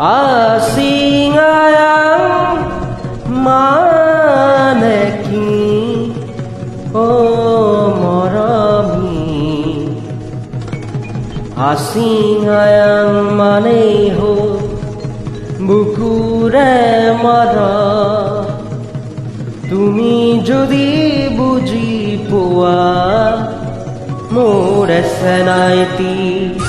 Asingayang maneki o morami Asingayang maneho bukure mara Tumi jodi buji poa more senaiti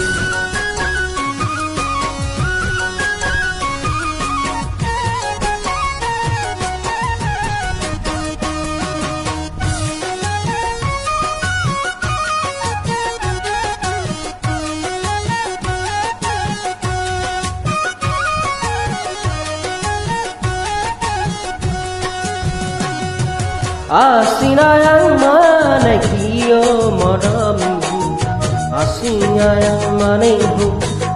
Asingayang maneki o morami Asingayang maneho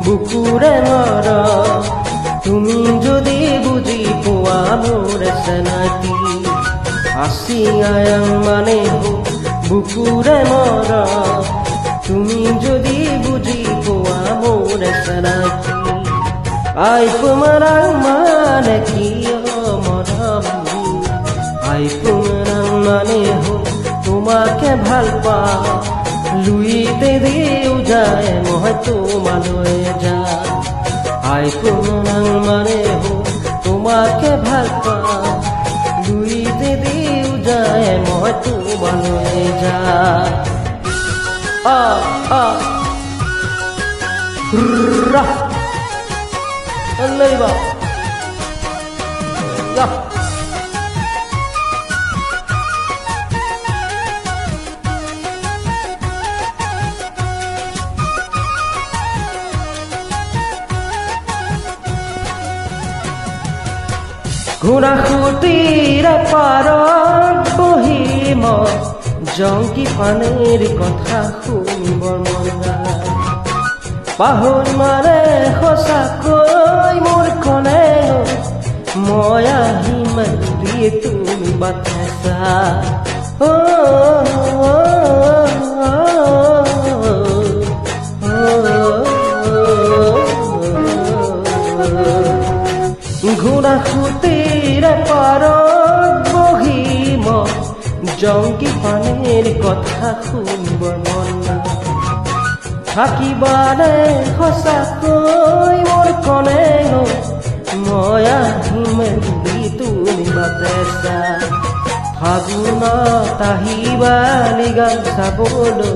bukure mara Tumi jodi buji poa more senati Asingayang maneho bukure mara Tumi jodi buji poa more senati Ai pumarang maneki o morami Ai pumarang maneho তোমাকে ভাল পা লুইতে দিও যায় মই তোমালৈ যা আই পুনং মানে হো তোমাকে ভাল পা লুইতে দিও যায় মই তোমালৈ যা আ আ রা আল্লাহ যা ঘোড়াখুটিৰে পাৰত বহি মই জংকি পানীৰ কথা শুনিবৰ মন যায় পাহৰি মাৰে সঁচাকৈ মোৰ কণে মই আহিম দিয়ে তুমি বাটেছা ঘোড়াখুটিৰে পাৰত বহি মই জংকি পানীৰ কথা শুনিবৰ মন যায় থাকিবানে সঁচাকৈ মোৰ কণে মই আহিম বুলি তুমি বাটেছা ফাগুনত আহিবা লিগাং চাবলৈ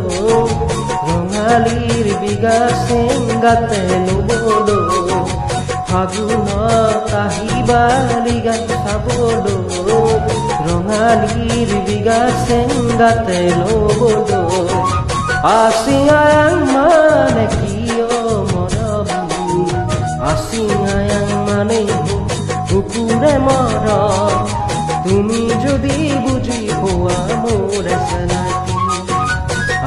ৰঙালীৰ বিঘা চেংগাতে লবলৈ ফাগুনত আহিবা লিগা চাবলৈ ৰঙালীৰ বিঘা চেংগাতে লবলৈ Asingayang maneki o morami Asingayang maneho bukure mara Tumi jodi buji poa more senati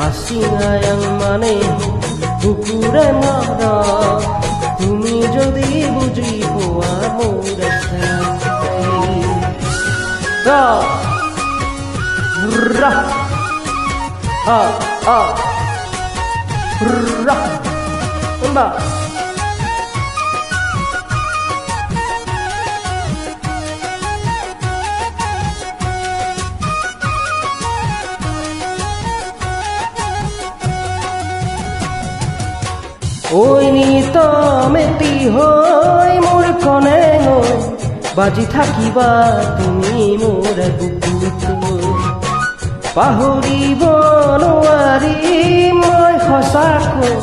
Asingayang maneho bukure mara Tumi jodi buji poa more senati Ra Ra Ha Ha Ra Mbak Oi nito meti hoi মোৰ কণে বাজি থাকিবা তুমি মোৰ বুকুত পাহৰিব নোৱাৰি মই সঁচাকৈ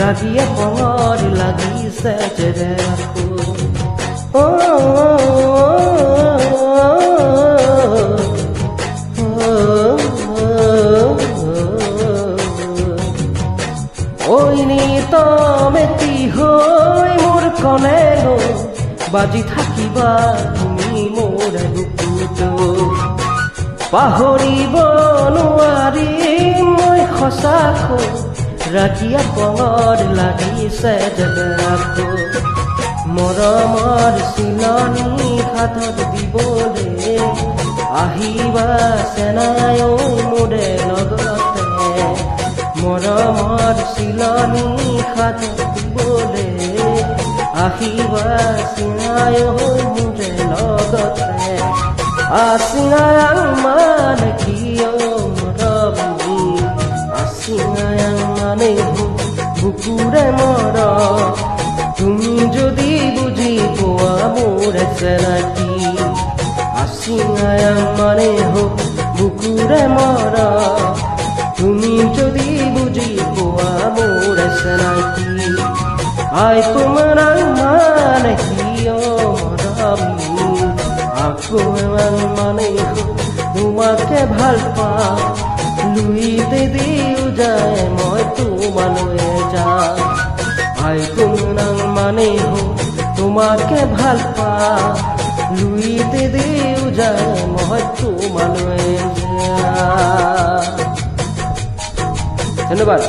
ৰাগিয়ে পঙৰ লাগিছে যে ৰাখো ঐ নিত মেতি হৈ মোৰ কণে বাজি থাকিবা তুমি মোৰ বুকুত পাহৰিব নোৱাৰি মই সঁচাকৈ ৰাগিয়া পঙৰ লাগিছে যে ৰাখো মৰমৰ চিলনি হাতত দিবলৈ আহিবা চেনাই মোৰে লগতে মৰমৰ চিলনি হাতত দিবলৈ আহিবা চিঙাই মোৰে লগতে আচিঙায়াং মানে কিয় ৰবি আচিঙায়াং মানে বুকুৰে মৰ তুমি যদি বুজি পোৱা মোৰ চেনাকি আচিঙায়াং মানে বুকুৰে মৰ তুমি যদি বুজি পোৱা মোৰ চেনাকি আই তোমাৰ মানে কিয় ৰবি আকৌ মানে তোমাকে ভাল পাওঁ লুইতে দিও যায় মই তোমালৈ যাওঁ আই তোমাৰ মানে তোমাকে ভাল পাওঁ লুইতে দিও যায় মই তোমালৈ যাওঁ ধন্যবাদ।